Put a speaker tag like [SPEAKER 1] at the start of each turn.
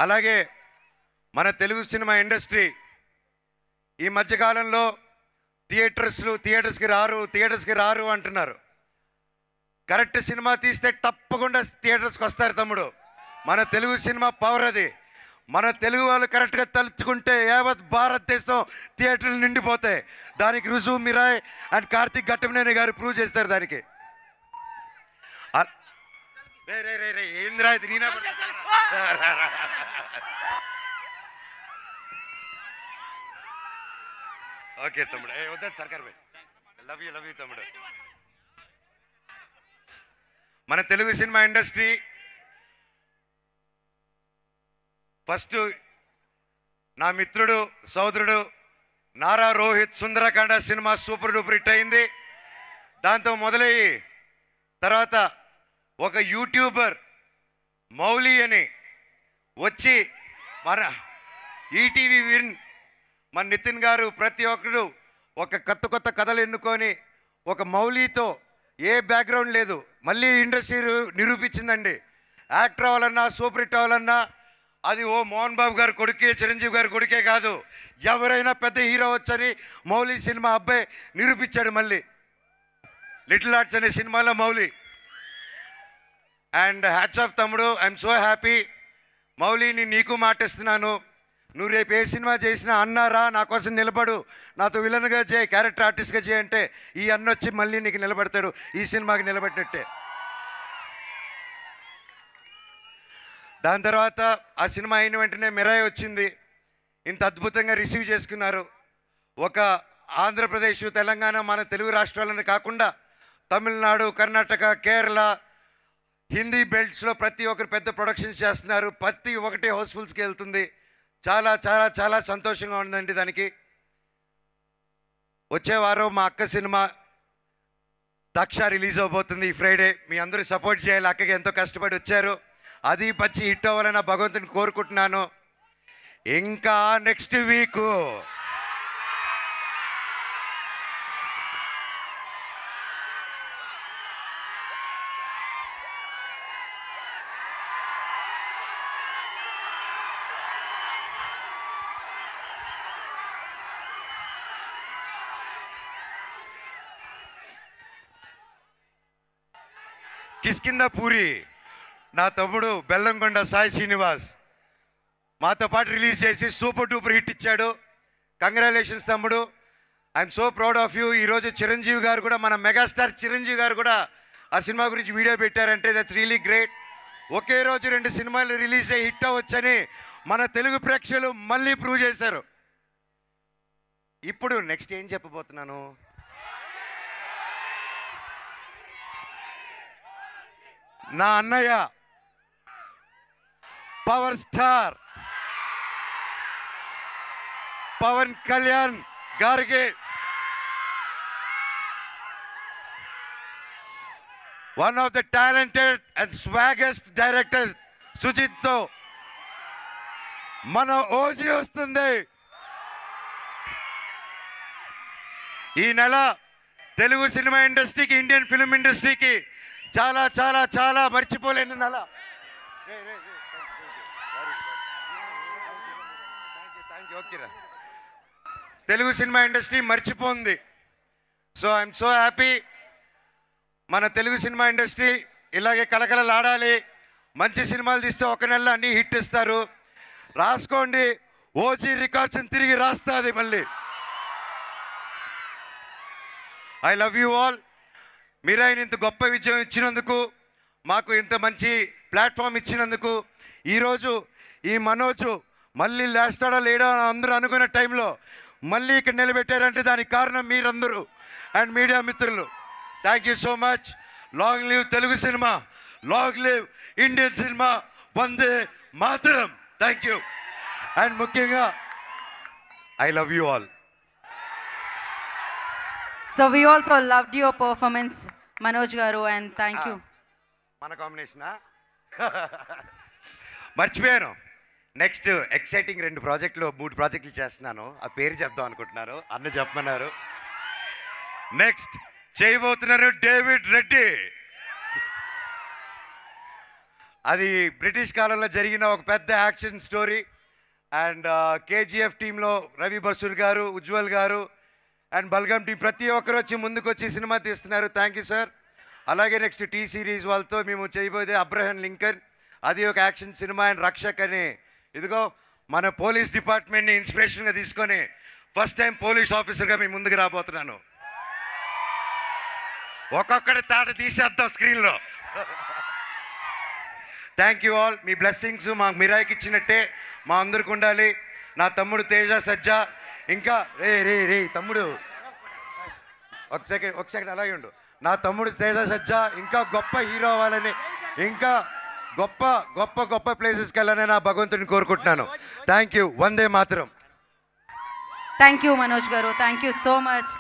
[SPEAKER 1] అలాగే మన Telugu cinema industry ఈ మధ్యకాలంలో థియేటర్స్కి రారు అంటున్నారు. కరెక్ట్ సినిమా తీస్తే తప్పకుండా థియేటర్స్కి వస్తారు తమ్ముడు. మన తెలుగు సినిమా పవర్ అది. మన తెలుగు వాళ్ళు కరెక్ట్గా తలుచుకుంటే యావత్ భారతదేశం థియేటర్లు నిండిపోతాయి. దానికి రుజువు మిరాయ్ అండ్ కార్తిక్ ఘట్టమనేని గారు ప్రూవ్ చేస్తారు దానికి. ఏంద్రా ఇది నేనా? ఓకే తమ్ముడు, వద్దా సర్కార్ భాయ్, లవ్ యూ తమ్ముడు. మన తెలుగు సినిమా ఇండస్ట్రీ ఫస్ట్ నా మిత్రుడు సోదరుడు Nara Rohit Sundarakanda cinema super duper hit అయింది. దాంతో మొదలయ్యి తర్వాత ఒక యూట్యూబర్ మౌలి అని వచ్చి మన ఈటీవీ విన్ మన నితిన్ గారు ప్రతి ఒక్కరు ఒక కొత్త కథలు ఎన్నుకొని ఒక మౌలితో ఏ బ్యాక్గ్రౌండ్ లేదు మళ్ళీ ఇండస్ట్రీ నిరూపించిందండి. యాక్టర్ అవ్వాలన్నా సూపర్ హిట్ అవ్వాలన్నా అది మోహన్ బాబు గారు కొడుకే చిరంజీవి గారు కొడుకే కాదు, ఎవరైనా పెద్ద హీరో వచ్చని మౌలి సినిమా అబ్బాయి నిరూపించాడు. మళ్ళీ లిటిల్ ఆర్ట్స్ అనే సినిమాలో మౌలి. అండ్ హ్యాట్స్ ఆఫ్ తమ్ముడు, ఐఎమ్ సో హ్యాపీ. మౌలిని నీకు మాటిస్తున్నాను, నువ్వు రేపు ఏ సినిమా చేసినా అన్నారా నా కోసం నిలబడు, నాతో విలన్గా చేయి, క్యారెక్టర్ ఆర్టిస్ట్గా చేయి అంటే ఈ అన్న వచ్చి మళ్ళీ నీకు నిలబడతాడు, ఈ సినిమాకి నిలబడినట్టే. దాని తర్వాత ఆ సినిమా అయిన వెంటనే మిరాయి వచ్చింది. ఇంత అద్భుతంగా రిసీవ్ చేసుకున్నారు. ఒక ఆంధ్రప్రదేశ్ తెలంగాణ మన తెలుగు రాష్ట్రాలను కాకుండా తమిళనాడు కర్ణాటక కేరళ హిందీ బెల్ట్స్లో ప్రతి ఒక్కరు పెద్ద ప్రొడక్షన్స్ చేస్తున్నారు. ప్రతి ఒక్కటి హౌస్ఫుల్స్కి వెళ్తుంది. చాలా చాలా చాలా సంతోషంగా ఉందండి. దానికి వచ్చే వారం మా అక్క సినిమా దక్ష రిలీజ్ అవబోతుంది ఈ ఫ్రైడే. మీ అందరూ సపోర్ట్ చేయాలి. అక్కకి ఎంతో కష్టపడి వచ్చారు, అది మంచి హిట్ అవ్వాలని భగవంతుని కోరుకుంటున్నాను. ఇంకా నెక్స్ట్ వీక్ కిష్కింధ పూరి నా తమ్ముడు బెల్లంకొండ సాయి శ్రీనివాస్ మాతో పాటు రిలీజ్ చేసి సూపర్ డూపర్ హిట్ ఇచ్చాడు. కంగ్రాచులేషన్స్ తమ్ముడు, I'm so proud of you. ఈరోజు చిరంజీవి గారు కూడా, మన మెగాస్టార్ చిరంజీవి గారు కూడా ఆ సినిమా గురించి వీడియో పెట్టారంటే దట్స్ రియలీ గ్రేట్. ఒకే రోజు 2 సినిమాలు రిలీజ్ అయ్యి హిట్ అవ్వచ్చని మన తెలుగు ప్రేక్షకులు మళ్ళీ ప్రూవ్ చేశారు. ఇప్పుడు నెక్స్ట్ ఏం చెప్పబోతున్నాను, నా అన్నయ్య పవర్ స్టార్ పవన్ కళ్యాణ్ గారికి one of the talented and swaggest director సుజిత్తో మన ఓజీ వస్తుంది. ఈ నెల తెలుగు సినిమా ఇండస్ట్రీకి, ఇండియన్ ఫిల్మ్ ఇండస్ట్రీకి చాలా చాలా చాలా మర్చిపోలేని నెల. తెలుగు సినిమా ఇండస్ట్రీ మర్చిపోయింది. So I'm so happy. మన తెలుగు సినిమా ఇండస్ట్రీ ఇలాగే కలకలలాడాలి. మంచి సినిమాలు తీస్తే ఒక నెలలో అన్నీ హిట్ ఇస్తారు. రాసుకోండి, ఓజీ రికార్డ్స్ని తిరిగి రాస్తుంది మళ్ళీ. I love you all. మీరు ఆయన ఇంత గొప్ప విజయం ఇచ్చినందుకు, మాకు ఇంత మంచి ప్లాట్ఫామ్ ఇచ్చినందుకు, ఈరోజు ఈ మనోజు మళ్ళీ లేస్తాడా లేడా అని అందరూ అనుకునే టైంలో మళ్ళీ ఇక్కడ నిలబెట్టారంటే దానికి కారణం మీరందరూ అండ్ మీడియా మిత్రులు. Thank you so much. Long live Telugu cinema, long live Indian cinema, Vande Mataram. Thank you. And ముఖ్యంగా I love you all.
[SPEAKER 2] So we also loved your performance, Manoj garu, and thank you.
[SPEAKER 1] మన కాంబినేషనా మర్చిపోయాను. Next exciting 2 ప్రాజెక్టులు 3 ప్రాజెక్టులు చేస్తున్నాను. ఆ పేరు చెప్దాం అనుకుంటున్నారు, అన్న చెప్పమన్నారు. నెక్స్ట్ చేయబోతున్నారు డేవిడ్ రెడ్డి. అది బ్రిటిష్ కాలంలో జరిగిన ఒక పెద్ద యాక్షన్ స్టోరీ. అండ్ కేజీఎఫ్ టీంలో రవి బసూర్ గారు, ఉజ్వల్ గారు అండ్ బల్గమ్ టీం ప్రతి ఒక్కరు వచ్చి ముందుకు వచ్చి సినిమా తీస్తున్నారు. Thank you sir. అలాగే నెక్స్ట్ టీ సిరీస్ వాళ్ళతో మేము చేయబోయేది అబ్రహం లింకన్, అది ఒక యాక్షన్ సినిమా. అండ్ రక్షక్ అని ఇదిగో మన పోలీస్ డిపార్ట్మెంట్ని ఇన్స్పిరేషన్గా తీసుకొని ఫస్ట్ టైం పోలీస్ ఆఫీసర్గా మీ ముందుకు రాబోతున్నాను. ఒక్కొక్కటి తాట తీసేద్దాం స్క్రీన్లో. Thank you all. Me blessings మాకు మిరాయికి ఇచ్చినట్టే మా అందరికి ఉండాలి. నా తమ్ముడు తేజ సజ్జా, ఇంకా రే తమ్ముడు ఒక సెకండ్ అలాగే ఉండు. నా తమ్ముడు తేజ సజ్జా ఇంకా గొప్ప హీరో అవ్వాలని, ఇంకా గొప్ప గొప్ప గొప్ప ప్లేసెస్కి వెళ్ళాలని నా భగవంతుని కోరుకుంటున్నాను. Thank you. Vande Mataram.
[SPEAKER 2] Thank you Manoj గారు, థ్యాంక్ యూ సో మచ్.